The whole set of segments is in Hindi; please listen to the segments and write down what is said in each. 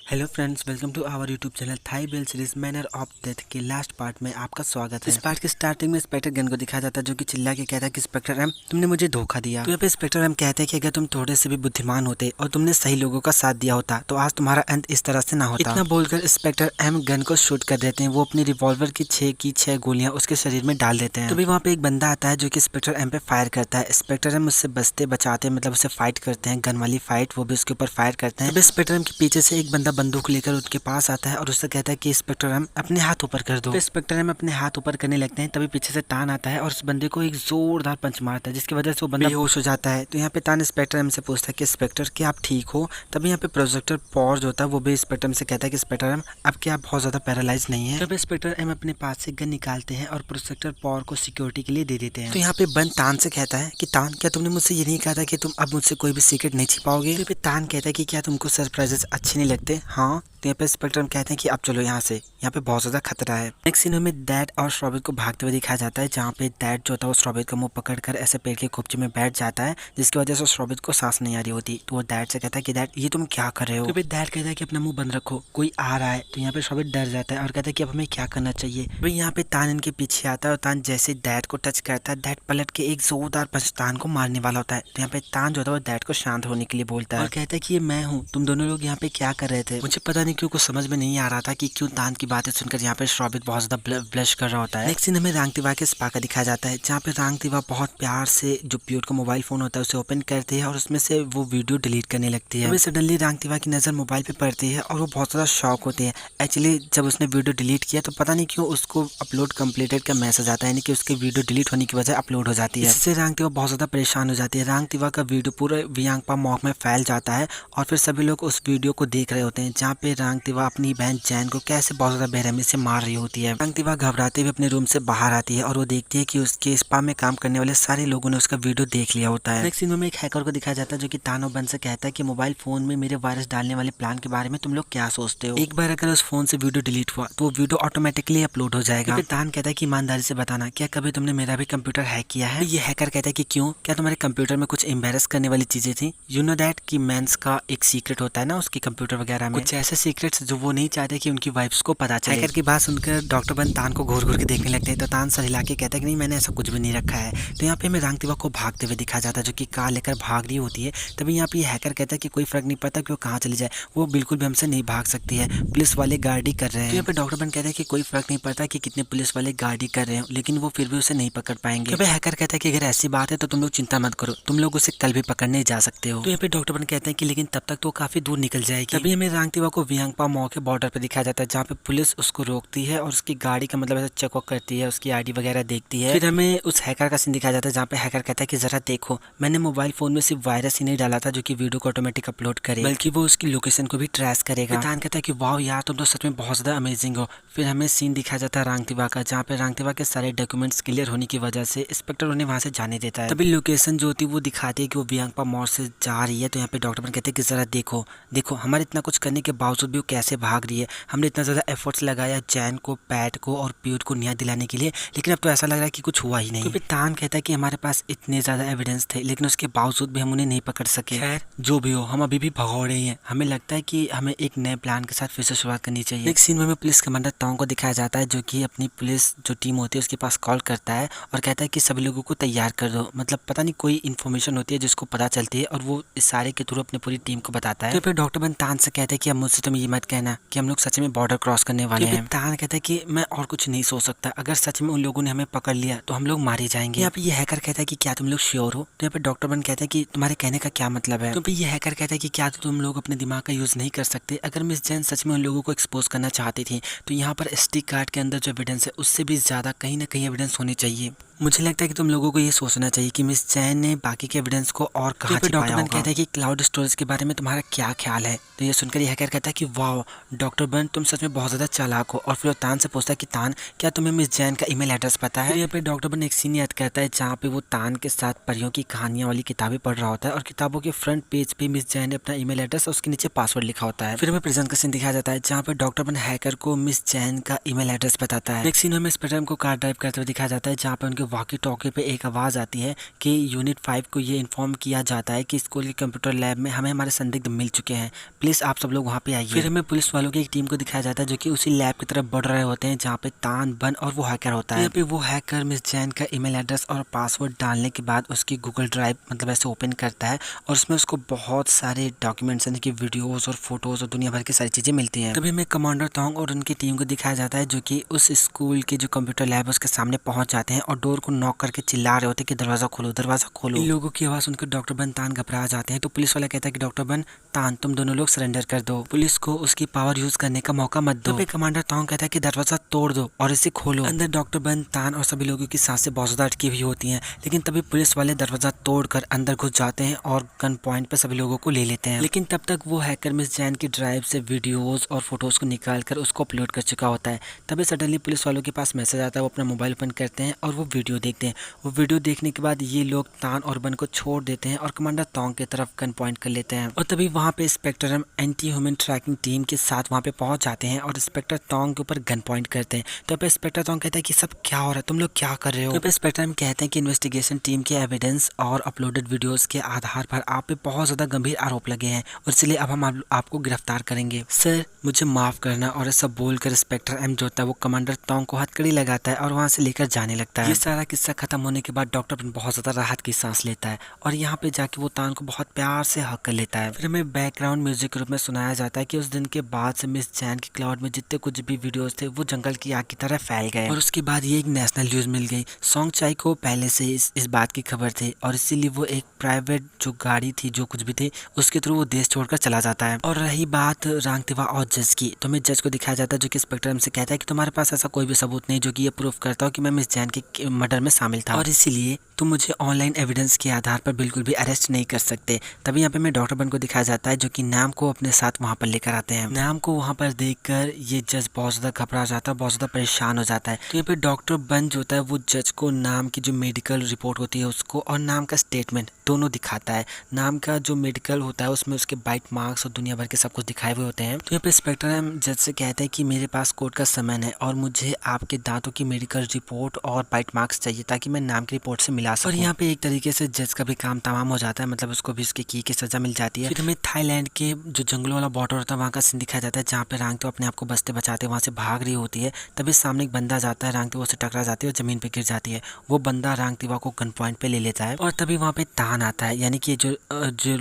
Hello friends, welcome to our YouTube channel Thai bell series manner of death के लास्ट पार्ट में आपका स्वागत है। इस पार्ट के स्टार्टिंग में इंस्पेक्टर गन को दिखाया जाता है जो कि चिल्ला के कहता है कि इंस्पेक्टर एम तुमने मुझे धोखा दिया। तो यहाँ पे इंस्पेक्टर एम कहते हैं कि अगर तुम थोड़े से भी बुद्धिमान होते और तुमने सही लोगों का साथ दिया होता तो आज तुम्हारा अंत इस तरह से ना होता। इतना बोलकर इंस्पेक्टर एम गन को शूट कर देते हैं। वो अपनी रिवॉल्वर की छह गोलियां उसके शरीर में डाल देते हैं। तो भी वहाँ पे एक बंदा आता है जो कि इंस्पेक्टर एम पे फायर करता है। इंस्पेक्टर एम उससे बचते बचाते मतलब उसे फाइट करते हैं, गन वाली फाइट, वो भी उसके ऊपर फायर करते हैं। इंस्पेक्टर एम के पीछे से एक बंदा बंदूक लेकर के पास आता है और उससे कहता है कि इंस्पेक्टर एम अपने हाथ ऊपर कर दो। तो इंस्पेक्टर एम अपने हाथ ऊपर करने लगते हैं, तभी पीछे से तान आता है और उस बंदे को एक जोरदार पंच मारता है जिसकी वजह से वो बंदा बेहोश हो जाता है। तो यहाँ पे तान इंस्पेक्टर एम से पूछता है कि इंस्पेक्टर क्या आप ठीक हो। तभी यहाँ पे प्रोजेक्टर पॉज होता है, वो भी इंस्पेक्टर एम से कहता है कि इंस्पेक्टर एम अब क्या आप बहुत ज्यादा पैरालाइज नहीं है। तब इंस्पेक्टर एम अपने पास से गन निकालते हैं और प्रोजेक्टर पॉवर को सिक्योरिटी के लिए दे देते हैं। तो यहाँ पे बन तान से कहता है कि तान क्या तुमने मुझसे ये नहीं कहा था कि तुम अब मुझसे कोई भी सीक्रेट नहीं छिपाओगे। तो तान कहता है कि क्या तुमको सरप्राइजेस अच्छे नहीं लगते। हाँ, तो यहाँ पे इंस्पेक्टर कहते हैं कि अब चलो यहाँ से, यहाँ पे बहुत ज्यादा खतरा है। नेक्स्ट सीन में डैड और श्रॉबित को भागते हुए दिखाया जाता है, जहाँ पे डैड जो होता है वो श्रॉबित का मुंह पकड़कर ऐसे पेड़ के खोपचे में बैठ जाता है जिसकी वजह से श्रॉबित को सांस नहीं आ रही होती। तो वो डैड से कहता है कि डैड ये तुम क्या कर रहे हो। तो डैड कहता है कि अपना मुंह बंद रखो, कोई आ रहा है। तो यहाँ पे श्रॉबित डर जाता है और कहता है कि अब हमें क्या करना चाहिए। भाई यहाँ पे तान इनके पीछे आता है और तान जैसे डैड को टच करता है, डैड पलट के एक जोरदार पंच तान को मारने वाला होता है। तो यहाँ पे तान जो होता है वो डैड को शांत होने के लिए बोलता है और कहता है कि ये मैं हूँ, तुम दोनों लोग यहाँ पे क्या कर रहे थे। मुझे पता नहीं क्यों कुछ समझ में नहीं आ रहा था कि क्यों तान की बातें सुनकर यहाँ पे श्रॉबित बहुत ज्यादा ब्लश कर रहा होता है। नेक्स्ट सीन हमें रांगतिवा के स्पा का दिखाया जाता है, जहाँ पे रांगतिवा बहुत प्यार से जो प्यूट का मोबाइल फोन होता है उसे ओपन करती है और उसमें से वो वीडियो डिलीट करने लगती है। सडनली रांगतिवा की नजर मोबाइल पे पड़ती है और वो बहुत ज्यादा शॉक होती है। एक्चुअली जब उसने वीडियो डिलीट किया तो पता नहीं क्यों उसको अपलोड कम्प्लीटेड का मैसेज आता है, यानी कि उसकी वीडियो डिलीट होने की वजह अपलोड हो जाती है। इससे रांगतिवा बहुत ज्यादा परेशान हो जाती है। रांगतिवा का वीडियो पूरे वियांगपा मॉक में फैल जाता है और फिर सभी लोग उस वीडियो को देख रहे होते हैं, जहाँ पे रांगतिवा अपनी बहन जैन को कैसे बहुत ज्यादा बेरहमी से मार रही होती है। रांगतिवा घबराते हुए अपने रूम से बाहर आती है और वो देखती है कि उसके स्पा में काम करने वाले सारे लोगों ने उसका वीडियो देख लिया होता है। नेक्स्ट सीन में एक हैकर को दिखाया जाता है जो कि तानो बन से कहता है कि मोबाइल फोन में मेरे वायरस डालने वाले प्लान के बारे में तुम लोग क्या सोचते हो। एक बार अगर उस फोन से वीडियो डिलीट हुआ तो वो वीडियो ऑटोमेटिकली अपलोड हो जाएगा। तान कहता है कि ईमानदारी से बताना, क्या कभी तुमने मेरा भी कंप्यूटर हैक किया है। ये हैकर कहता है कि क्यों, क्या तुम्हारे कंप्यूटर में कुछ एम्बेरस करने वाली चीजें थी। यू नो दैट कि मेंस का एक सीक्रेट होता है ना उसके कंप्यूटर वगैरह में, कुछ ऐसे सीक्रेट्स जो वो नहीं चाहते कि उनकी वाइफ्स को पता चले। हैकर की बात सुनकर डॉक्टर बन तान को घूर घूर के देखने लगते हैं, तो तान सर हिला के कहता है कि नहीं मैंने ऐसा कुछ भी नहीं रखा है। तो यहाँ पे हमें रांगतिवा को भागते हुए दिखाया जाता है जो कि कार लेकर भाग रही होती है। तभी यहाँ पे ये हैकर कहता है कि कोई फर्क नहीं पड़ता कि वो कहाँ चली जाए, वो बिल्कुल भी हमसे नहीं भाग सकती है, पुलिस वाले गार्ड ही कर रहे हैं। तो यहाँ पे डॉक्टर बन कहता है कि कोई फर्क नहीं पड़ता कि कितने पुलिस वाले गार्ड ही कर रहे हैं, लेकिन वो फिर भी उसे नहीं पकड़ पाएंगे। तो हैकर कहता है कि अगर ऐसी बात है तो तुम लोग चिंता मत करो, तुम लोग उसे कल भी पकड़ने जा सकते हो। तो यहाँ पे डॉक्टर बन कहते हैं कि लेकिन तब तक तो काफी दूर निकल जाएगी। तभी हमें रांगतिवा को वियांगपा मॉ के बॉर्डर पे दिखाया जाता है, जहाँ पे पुलिस उसको रोकती है और उसकी गाड़ी का मतलब ऐसा चेक वॉक करती है, उसकी आईडी वगैरह देखती है। फिर हमें उस हैकर का सीन दिखाया जाता है, जहाँ पे हैकर कहता है कि जरा देखो मैंने मोबाइल फोन में सिर्फ वायरस ही नहीं डाला था जो कि वीडियो को ऑटोमेटिक अपलोड करे, बल्कि वो उसकी लोकेशन को भी ट्रेस करेगा। तान कहता है कि वाह यार तुम तो सच में बहुत ज्यादा अमेजिंग हो। फिर हमें सीन दिखाया जाता है रांगतिवा का, जहाँ पे रांगतिवा के सारे डॉक्यूमेंट्स क्लियर होने की वजह से इंस्पेक्टर उन्हें वहां से जाने देता है। तभी लोकेशन जो होती है वो दिखाती है कि वो वियांगपा मॉल से जा रही है। तो यहाँ पे डॉक्टर कहते हैं कि जरा देखो देखो हमारे इतना कुछ करने के बावजूद भी वो कैसे भाग रही है। हमने इतना ज्यादा एफर्ट्स लगाया जैन को, पैट को और प्यूट को न्याय दिलाने के लिए, लेकिन अब तो ऐसा लग रहा है कि कुछ हुआ ही नहीं। तो तान कहता है कि हमारे पास इतने ज्यादा एविडेंस थे लेकिन उसके बावजूद भी हम उन्हें नहीं पकड़ सके। खैर जो भी हो हम अभी भी भगौड़े हैं, हमें लगता है कि हमें एक नए प्लान के साथ फिर से शुरुआत करनी चाहिए। नेक्स्ट सीन में हमें पुलिस कमांडर टोंग को दिखाया जाता है जो कि अपनी पुलिस जो टीम होती है उसके पास कॉल करता है और कहता है कि सभी लोगों को तैयार कर दो। मतलब पता नहीं कोई इन्फॉर्मेशन होती है जिसको पता चलती है और वो इस सारे के थ्रू अपनी पूरी टीम को बताता है। तो फिर डॉक्टर बन तान से कहते हैं कि अब मुझसे तुम ये मत कहना कि हम लोग सच में बॉर्डर क्रॉस करने वाले हैं। तान कहता है कि मैं और कुछ नहीं सोच सकता, अगर सच में उन लोगों ने हमें पकड़ लिया तो हम लोग मारे जाएंगे। यहाँ पे ये हैकर कहता है कि क्या तुम लोग श्योर हो। तो यहाँ पे डॉक्टर बन कहता है कि तुम्हारे कहने का क्या मतलब है। तो फिर ये हैकर कहता है कि क्या तुम लोग अपने दिमाग का यूज नहीं कर सकते। अगर मिस जैन सच में उन लोगों को एक्सपोज करना चाहती थी तो यहाँ पर एसडी कार्ड के अंदर जो एविडेंस है उससे भी ज्यादा कहीं ना कहीं एविडेंस होनी चाहिए। मुझे लगता है कि तुम लोगों को ये सोचना चाहिए कि मिस जैन ने बाकी के एविडेंस को और कहाँ छिपाया होगा। कहता है कि क्लाउड स्टोरेज के बारे में तुम्हारा क्या ख्याल है। तो ये सुनकर ये हैकर कहता है कि वाह डॉक्टर बन तुम सच में बहुत ज्यादा चालाक हो। और फिर वो तान से पूछता है कि तान क्या तुम्हें मिस जैन का ईमेल एड्रेस पता है। यहाँ पे डॉक्टर बन एक सीन याद करता है जहाँ पे वो तान के साथ परियों की कहानियां वाली किताबें पढ़ रहा होता है और किताबों के फ्रंट पेज पे मिस जैन ने अपना ईमेल एड्रेस और उसके नीचे पासवर्ड लिखा होता है। फिर हमें प्रेजेंट का सीन दिखाया जाता है जहाँ पे डॉक्टर बन हैकर को मिस जैन का ईमेल एड्रेस बताता है। नेक्स्ट सीन में स्पेक्ट्रम को कार ड्राइव करते हुए दिखाया जाता है जहाँ पे उनके वॉकी टॉकी पे एक आवाज़ आती है कि यूनिट 5 को ये इन्फॉर्म किया जाता है कि स्कूल के कंप्यूटर लैब में हमें हमारे संदिग्ध मिल चुके हैं, प्लीज़ आप सब लोग वहाँ पे आइए। फिर हमें पुलिस वालों की एक टीम को दिखाया जाता है जो कि उसी लैब की तरफ बढ़ रहे होते हैं जहाँ पे तान, बन और वो हैकर होता है। यहाँ पे वो हैकर मिस जैन का ईमेल एड्रेस और पासवर्ड डालने के बाद उसकी गूगल ड्राइव मतलब ऐसे ओपन करता है और उसमें उसको बहुत सारे डॉक्यूमेंट्स यानी कि वीडियोस और फोटोज और दुनिया भर की सारी चीज़ें मिलती हैं। तभी हमें कमांडर तोंग और उनकी टीम को दिखाया जाता है जो कि उस स्कूल के जो कंप्यूटर लैब है उसके सामने पहुंच जाते हैं और डोर को नॉक करके चिल्ला रहे होते हैं कि दरवाज़ा खोलो, दरवाज़ा खोलो। इन लोगों की आवाज़ सुनकर डॉक्टर बन तान घबरा जाते हैं तो पुलिस वाला कहता है कि डॉक्टर बन तान तुम दोनों लोग सरेंडर कर दो, पुलिस को उसकी पावर यूज करने का मौका मत दो। तो कमांडर तोंग कहता है कि दरवाजा तोड़ दो और इसे खोलो। अंदर डॉक्टर बन तान और सभी लोगों की सांसें बहुत ज्यादा अटकी हुई होती हैं, लेकिन तभी पुलिस वाले दरवाजा तोड़कर अंदर घुस जाते हैं और गन पॉइंट पर सभी लोगों को ले लेते हैं। लेकिन तब तक वो हैकर मिस जैन की ड्राइव से वीडियोस और फोटोज को निकाल कर उसको अपलोड कर चुका होता है। तभी सडनली पुलिस वालों के पास मैसेज आता है, वो अपना मोबाइल ओपन करते हैं और वो वीडियो देखते हैं। वो वीडियो देखने के बाद ये लोग तान और बन को छोड़ देते हैं और कमांडर तोंग की तरफ गन पॉइंट कर लेते हैं। और तभी वहाँ पे spectrum anti human trafficking team के साथ वहाँ पे पहुंच जाते हैं और इंस्पेक्टर तोंग के ऊपर गन पॉइंट करते हैं। तो पे इंस्पेक्टर तोंग कहता है कि सब क्या हो रहा है, तुम लोग क्या कर रहे हो। तो पे इंस्पेक्टर कहते हैं कि इन्वेस्टिगेशन टीम के एविडेंस और अपलोडेड वीडियोस के आधार पर आप पे बहुत ज्यादा गंभीर आरोप लगे हैं और इसलिए अब हम आपको गिरफ्तार करेंगे। सर मुझे माफ करना। और ऐसा बोलकर इंस्पेक्टर एम जो होता है वो कमांडर तोंग को हथकड़ी लगाता है और वहाँ से लेकर जाने लगता है। ये सारा किस्सा खत्म होने के बाद डॉक्टर बहुत ज्यादा राहत की सांस लेता है और यहाँ पे जाके वो तान को बहुत प्यार से हक कर लेता है। फिर हमें बैकग्राउंड म्यूजिक के रूप में सुनाया जाता है कि उस दिन के बाद से मिस जैन के क्लाउड में जितने कुछ भी वीडियोस थे वो जंगल की आग की तरह फैल गए और उसके बाद ये एक नेशनल न्यूज मिल गई। सॉन्ग चाई को पहले से इस बात की खबर थी और इसीलिए वो एक प्राइवेट जो गाड़ी थी जो कुछ भी थे उसके थ्रू वो देश छोड़कर चला जाता है। और रही बात रांगतिवा और जज की, तो हमें जज को दिखाया जाता है जो कि इंस्पेक्टर हमसे कहता है कि तुम्हारे पास ऐसा कोई भी सबूत नहीं जो कि ये प्रूफ करता हो कि मैं मिस जैन के मर्डर में शामिल था और इसीलिए तुम मुझे ऑनलाइन एविडेंस के आधार पर बिल्कुल भी अरेस्ट नहीं कर सकते। तभी यहाँ पे हमें डॉक्टर बन को दिखाया जाता है जो कि नाम को अपने साथ वहाँ पर लेकर आते हैं। नाम को वहाँ पर देखकर ये जज बहुत ज्यादा घबरा जाता है, बहुत ज्यादा परेशान हो जाता है। तो यहाँ पे डॉक्टर बन जो होता है वो जज को नाम की जो मेडिकल रिपोर्ट होती है उसको और नाम का स्टेटमेंट दोनों दिखाता है। नाम का जो मेडिकल होता है उसमें उसके बाइट मार्क्स और दुनिया भर के सब कुछ दिखाए हुए होते हैं। तो यहाँ पे इंस्पेक्टर जज से कहते हैं कि मेरे पास कोर्ट का समय है और मुझे आपके दांतों की मेडिकल रिपोर्ट और बाइट मार्क्स चाहिए ताकि मैं नाम की रिपोर्ट से मिला सकूं। और यहाँ पे एक तरीके से जज का भी काम तमाम हो जाता है, मतलब उसको भी उसकी की सजा मिल जाती है। फिर हमें थाईलैंड के जो जंगलों वाला बॉर्डर होता है वहाँ का सीन दिखाया जाता है जहाँ पे रांगतो अपने आप को बचते बचाते वहाँ से भाग रही होती है। तभी सामने एक बंदा जाता है, रांगतिवा से टकरा जाती है और जमीन पे गिर जाती है। वो बंदा रांगतिवा को गन पॉइंट पे ले लेता है और तभी वहाँ पे तान आता है, यानी कि जो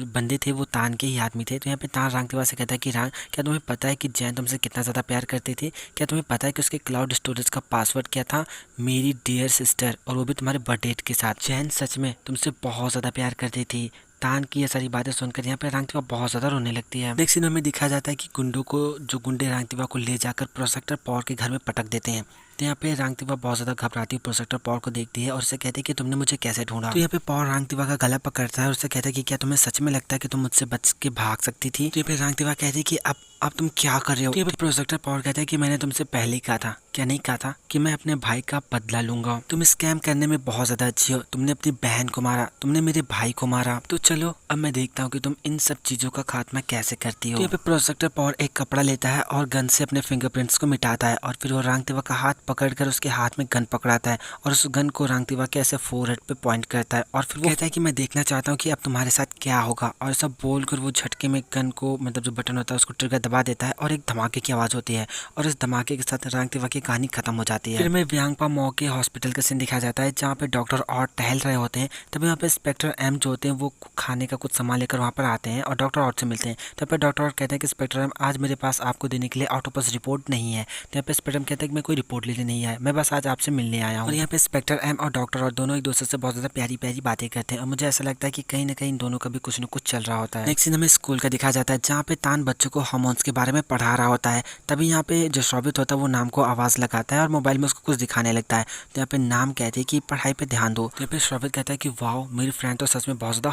बंदे थे वो तान के ही आदमी थे। तो यहाँ पे तान रांगतिवा से कहता है कि रांग क्या तुम्हें पता है कि जैन तुमसे कितना ज़्यादा प्यार करती थी? क्या तुम्हें पता है कि उसके क्लाउड स्टोरेज का पासवर्ड क्या था? मेरी डियर सिस्टर, और वो भी तुम्हारे बर्थडे के साथ। जैन सच में तुमसे बहुत ज़्यादा प्यार करती थी। तान की ये सारी बातें सुनकर यहाँ पे रांगतिवा बहुत ज़्यादा रोने लगती है। नेक्स्ट सीन में दिखाया जाता है कि गुंडे रांगतिवा को ले जाकर प्रोसेक्टर पॉवर के घर में पटक देते हैं। तो यहाँ पे रांगतिवा बहुत ज्यादा घबराती है, प्रोसेक्टर पॉवर को देखती है और उससे कहती है कि तुमने मुझे कैसे ढूंढा। तो यहाँ पे पॉवर रांगतिवा का गला पकड़ता है और उससे कहता है कि क्या तुम्हें सच में लगता है कि तुम मुझसे बच के भाग सकती थी? तो यहाँ पे रांगतिवा कहती है कि अब तुम क्या कर रहे हो? तो प्रोजेक्टर पॉवर कहता है कि मैंने तुमसे पहले ही कहा था, क्या नहीं कहा था कि मैं अपने भाई का बदला लूंगा? तुम स्कैम करने में बहुत ज्यादा अच्छी हो, तुमने अपनी बहन को मारा, तुमने मेरे भाई को मारा, तो चलो अब मैं देखता हूँ कि तुम इन सब चीजों का खात्मा कैसे करती हो। तो यहाँ पे प्रोजेक्टर पॉवर एक कपड़ा लेता है और गन से अपने फिंगरप्रिंट्स को मिटाता है और फिर वो रांगतिवा का हाथ पकड़कर उसके हाथ में गन पकड़ाता है और उस गन को रांगतिवा के ऐसे फोरहेड पे पॉइंट करता है और फिर वो कहता है कि मैं देखना चाहता हूँ कि अब तुम्हारे साथ क्या होगा। और सब बोलकर वो झटके में गन को मतलब जो बटन होता है उसको ट्रिगर दबा देता है और एक धमाके की आवाज होती है और इस धमाके के साथ रांगतिवा की कहानी खत्म हो जाती है। फिर हमें व्यांगपा मॉ के हॉस्पिटल का सीन दिखाया जाता है जहाँ पे डॉक्टर और टहल रहे होते हैं। तभी वहाँ पे इंस्पेक्टर एम जो होते हैं वो खाने का कुछ सामान लेकर वहाँ पर आते हैं और डॉक्टर और से मिलते हैं। तब पे डॉक्टर और कहते हैं कि इंस्पेक्टर एम आज मेरे पास आपको देने के लिए ऑक्टोपस रिपोर्ट नहीं है। तो यहाँ पे इंस्पेक्टर एम कहते हैं कि मैं कोई रिपोर्ट लेने नहीं आया, मैं बस आज आपसे मिलने आया हूँ। और यहाँ पे इंस्पेक्टर एम और डॉक्टर और दोनों एक दूसरे से बहुत ज्यादा प्यारी प्यारी बातें करते हैं और मुझे ऐसा लगता है कि कहीं ना कहीं दोनों का भी कुछ न कुछ चल रहा होता है। नेक्स्ट सीन हमें स्कूल का दिखाया जाता है जहाँ पे तान बच्चों को हार्मोन्स के बारे में पढ़ा रहा होता है। तभी यहाँ पे जो शोभित होता है वो नाम को आवाज लगाता है और मोबाइल में उसको कुछ दिखाने लगता है। तो यहाँ पे नाम कहते हैं कि पढ़ाई पे ध्यान दो। तो यहाँ पे शोभित कहता है कि वाओ मेरी फ्रेंड तो सच में बहुत ज्यादा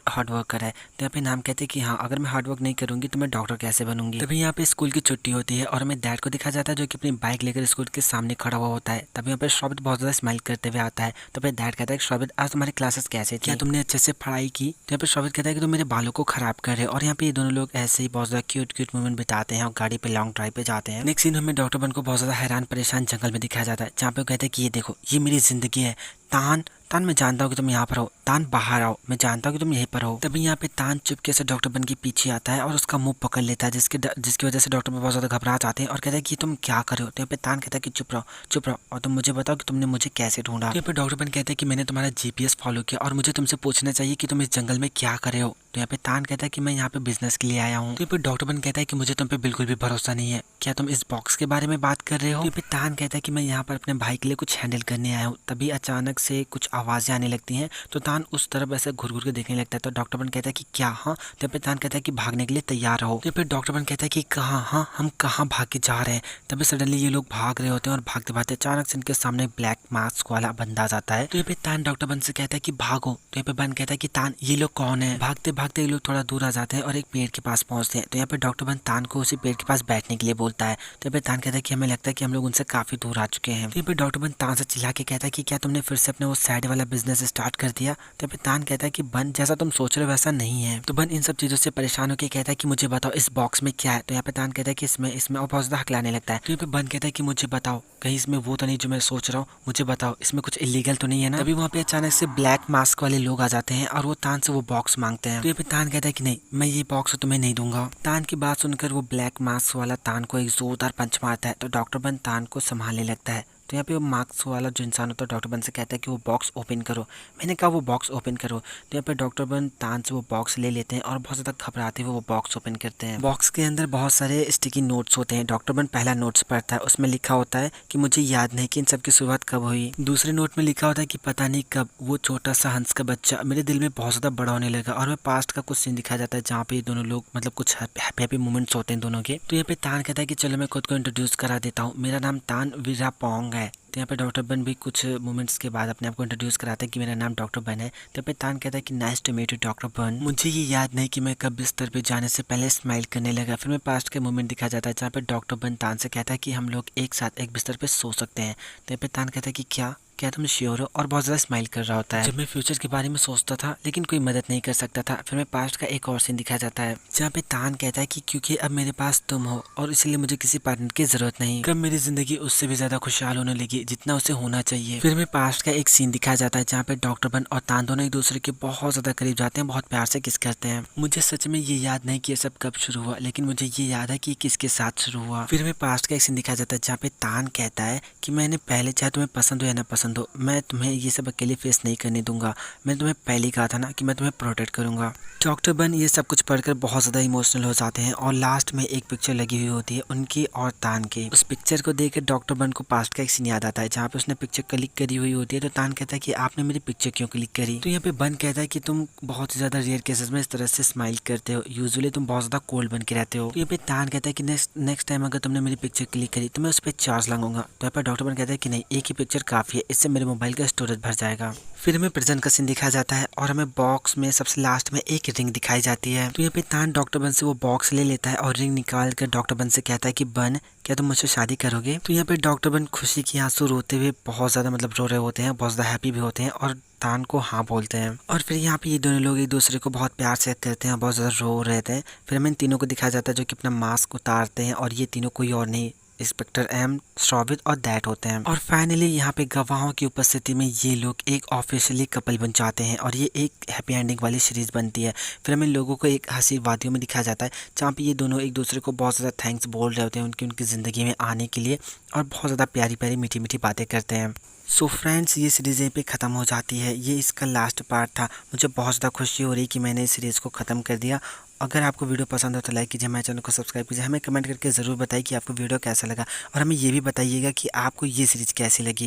हार्ड वर्कर है। तो यहाँ पे नाम कहते हैं कि हाँ अगर मैं हार्ड वर्क नहीं करूंगी तो मैं डॉक्टर कैसे बनूंगी। तभी यहाँ पे स्कूल की छुट्टी होती है और हमें डैड को दिखाया जाता है जो कि अपनी बाइक लेकर स्कूल के सामने खड़ा हुआ होता है। तभी यहाँ पे शोभित बहुत ज्यादा स्माइल करते हुए आता है। तो फिर डैड कहता है कि शोभित आज तुम्हारी क्लासेस कैसे थी, क्या तुमने अच्छे से पढ़ाई की? तो यहाँ पे शोभित कहता है कि तुम मेरे बालों को खराब कर रहे हो। और यहाँ पे ये दोनों लोग ऐसे ही बहुत ज्यादा क्यूट मोमेंट बिताते हैं और गाड़ी पे लॉन्ग ड्राइव पे जाते हैं। नेक्स्ट सीन हमें डॉक्टर बन को बहुत ज्यादा हैरान परेशान जंगल में दिखाया जाता है जहाँ पे वो कहते हैं कि ये देखो ये मेरी जिंदगी है, तान तान मैं जानता हूँ कि तुम यहाँ पर हो, तान बाहर आओ, मैं जानता हूँ कि तुम यहीं पर हो। तभी यहाँ पे तान चुपके से डॉक्टर बन के पीछे आता है और उसका मुंह पकड़ लेता है, जिसकी वजह से डॉक्टर बन बहुत ज़्यादा घबरा जाते हैं और कहता है कि तुम क्या कर रहे हो। तो यहाँ पे तान कहता है कि चुप रहो और तुम मुझे बताओ कि तुमने मुझे कैसे ढूंढा। तो यहाँ पे डॉक्टर बन कहता है कि मैंने तुम्हारा GPS फॉलो किया और मुझे तुमसे पूछना चाहिए कि तुम इस जंगल में क्या कर रहे हो। तो यहाँ पे तान कहता है कि मैं यहाँ पे बिजनेस के लिए आया हूँ। तो यहाँ पे डॉक्टर बन कहता है कि मुझे तुम पे बिल्कुल भी भरोसा नहीं है, क्या तुम इस बॉक्स के बारे में बात कर रहे हो। तो यहाँ पे तान कहता है कि मैं यहाँ पर अपने भाई के लिए कुछ हैंडल करने आया हूँ। तभी अचानक से कुछ आवाजें आने लगती हैं, तो तान उस तरफ ऐसे घुर घुर के देखने लगता है। तो डॉक्टर बन कहता है कि क्या। हाँ। तो यहाँ पे तान कहता है कि भागने के लिए तैयार रहो। तो यहाँ पे डॉक्टर बन कहता है कि कहाँ। हाँ, हम कहाँ भाग के जा रहे हैं। तभी सडनली ये लोग भाग रहे होते हैं और भागते भागते अचानक से इनके सामने ब्लैक मास्क वाला बंदा आ जाता है। तो यहाँ पे तान डॉक्टर बन से कहता है कि भागो। तो यहाँ पे बन कहता है कि तान ये लोग कौन है। भागते भागते ये लोग थोड़ा दूर आ जाते हैं और एक पेड़ के पास पहुंचते हैं। तो यहाँ पे डॉक्टर बन तान को उसी पेड़ के पास बैठने के लिए बोलता है। तो यहाँ पे तान कहता है कि हमें लगता है कि हम लोग उनसे काफी दूर आ चुके हैं। तो यहाँ पे डॉक्टर बन तान से चिल्ला के कहता है कि क्या तुमने फिर से अपने वो साइड वाला बिजनेस स्टार्ट कर दिया। तो यहाँ पे तान कहता है कि बन जैसा तुम सोच रहे हो वैसा नहीं है। तो बन इन सब चीजों से परेशान होकर कहता है कि मुझे बताओ इस बॉक्स में क्या है। तो यहाँ पे तान कहता है कि इसमें और बहुत ज्यादा हकलाने लगता है। तो यहाँ पे बन कहता है कि मुझे बताओ कहीं इसमें वो तो नहीं जो मैं सोच रहा हूँ, मुझे बताओ इसमें कुछ इलीगल तो नहीं है ना। तभी वहाँ पे अचानक से ब्लैक मास्क वाले लोग आ जाते हैं और वो तान से वो बॉक्स मांगते हैं। तो यहाँ पे तान कहता है कि नहीं, मैं ये बॉक्स तुम्हें नहीं दूंगा। तान की बात सुनकर वो ब्लैक मास्क वाला तान को एक जोरदार पंच मारता है। तो डॉक्टर बन तान को संभालने लगता है। तो यहाँ पे वो मार्क्स वाला जो इंसान होता है डॉक्टर बन से कहता है कि वो बॉक्स ओपन करो। मैंने कहा वो बॉक्स ओपन करो। तो यहाँ पे डॉक्टर बन तान से वो बॉक्स ले लेते हैं और बहुत ज़्यादा घबराते हुए वो बॉक्स ओपन करते हैं। बॉक्स के अंदर बहुत सारे स्टिकी नोट्स होते हैं। डॉक्टर बन पहला नोट्स पढ़ता है, उसमें लिखा होता है कि मुझे याद नहीं कि इन सब की शुरुआत कब हुई। दूसरे नोट में लिखा होता है कि पता नहीं कब वो छोटा सा हंस का बच्चा मेरे दिल में बहुत ज़्यादा बड़ा होने लगा। और मैं पास्ट का कुछ सीन दिखाया जाता है जहाँ पे दोनों लोग मतलब कुछ हैप्पी मोमेंट्स होते हैं दोनों के। तो यहाँ पे तान कहता है कि चलो मैं खुद को इंट्रोड्यूस करा देता हूँ, मेरा नाम तान वीरापोंग है। तो यहाँ पे डॉक्टर बन भी कुछ मोमेंट्स के बाद अपने आप को इंट्रोड्यूस कराता है कि मेरा नाम डॉक्टर बन है। तो यहाँ पे तान कहता है कि nice to meet you doctor Bun. मुझे ये याद नहीं कि मैं कब बिस्तर पे जाने से पहले स्माइल करने लगा। फिर मैं पास्ट के मोमेंट दिखाया जाता है जहाँ पे डॉक्टर बन तान से कहता है कि हम लोग एक साथ एक बिस्तर पे सो सकते हैं। तो यहाँ पे तान कहता है कि क्या तुम श्योर हो, और बहुत ज़्यादा स्माइल कर रहा होता है। जब मैं फ्यूचर के बारे में सोचता था लेकिन कोई मदद नहीं कर सकता था। फिर मैं पास्ट का एक और सीन दिखाया जाता है जहाँ पे तान कहता है कि क्योंकि अब मेरे पास तुम हो और इसलिए मुझे किसी पार्टनर की जरूरत नहीं। कब मेरी जिंदगी उससे भी ज्यादा खुशहाल होने लगी जितना उसे होना चाहिए। फिर मैं पास्ट का एक सीन दिखाया जाता है जहाँ पे डॉक्टर बन और तान दोनों एक दूसरे के बहुत ज्यादा करीब जाते हैं, बहुत प्यार से किस करते हैं। मुझे सच में ये याद नहीं कि ये सब कब शुरू हुआ, लेकिन मुझे ये याद है कि किसके साथ शुरू हुआ। फिर मैं पास्ट का एक सीन दिखाया जाता है जहाँ पे तान कहता है कि मैंने पहले, चाहे तुम्हें पसंद हो या ना पसंद हो, मैं तुम्हें ये सब अकेले फेस नहीं करने दूंगा। मैंने तुम्हें पहले ही कहा था ना कि मैं तुम्हें प्रोटेक्ट करूंगा। डॉक्टर बन ये सब कुछ पढ़कर बहुत ज़्यादा इमोशनल हो जाते हैं और लास्ट में एक पिक्चर लगी हुई होती है उनकी और तान की। उस पिक्चर को देखकर डॉक्टर बन को पास्ट का एक सीन याद आता है जहाँ पे उसने पिक्चर क्लिक करी हुई होती है। तो तान कहता है कि आपने मेरी पिक्चर क्यों क्लिक करी। तो यहाँ पे बन कहता है कि तुम बहुत ही ज़्यादा रेयर केसेस में इस तरह से स्माइल करते हो, यूजुअली तुम बहुत ज़्यादा कोल्ड बन के रहते हो। तो यहाँ पे तान कहता है कि नेक्स्ट टाइम अगर तुमने मेरी पिक्चर क्लिक करी तो मैं उस पर चार्ज लगाऊंगा। तो यहाँ पर डॉक्टर बन कहता है कि नहीं, एक ही पिक्चर काफ़ी है, इससे मेरे मोबाइल का स्टोरेज भर जाएगा। फिर हमें प्रेजेंट का सीन दिखाया जाता है और हमें बॉक्स में सबसे लास्ट में एक रिंग दिखाई जाती है। तो यहाँ पे तान डॉक्टर बन से वो बॉक्स ले लेता है और रिंग निकाल कर डॉक्टर बन से कहता है कि बन, क्या तुम मुझसे शादी करोगे। तो यहाँ पे डॉक्टर बन खुशी की आंसू रोते हुए बहुत ज्यादा मतलब रो रहे होते हैं, बहुत ज्यादा हैप्पी भी होते हैं और तान को हाँ बोलते हैं। और फिर यहाँ पे ये दोनों लोग एक दूसरे को बहुत प्यार से करते हैं और बहुत ज्यादा रो रहे थे। फिर हमें इन तीनों को दिखाया जाता है जो कि अपना मास्क उतारते हैं और ये तीनों कोई और नहीं, इंस्पेक्टर एम, श्रावित और दैट होते हैं। और फाइनली यहाँ पे गवाहों की उपस्थिति में ये लोग एक ऑफिशियली कपल बन जाते हैं और ये एक हैप्पी एंडिंग वाली सीरीज बनती है। फिर हमें लोगों को एक हंसी वादियों में दिखाया जाता है जहाँ पे ये दोनों एक दूसरे को बहुत ज़्यादा थैंक्स बोल रहे होते हैं उनकी ज़िंदगी में आने के लिए और बहुत ज़्यादा प्यारी प्यारी मीठी मीठी बातें करते हैं। सो फ्रेंड्स, ये सीरीज़ यहीं पे ख़त्म हो जाती है। ये इसका लास्ट पार्ट था। मुझे बहुत ज़्यादा खुशी हो रही कि मैंने इस सीरीज़ को ख़त्म कर दिया। अगर आपको वीडियो पसंद हो तो लाइक कीजिए, हमारे चैनल को सब्सक्राइब कीजिए, हमें कमेंट करके ज़रूर बताइए कि आपको वीडियो कैसा लगा और हमें ये भी बताइएगा कि आपको ये सीरीज़ कैसी लगी।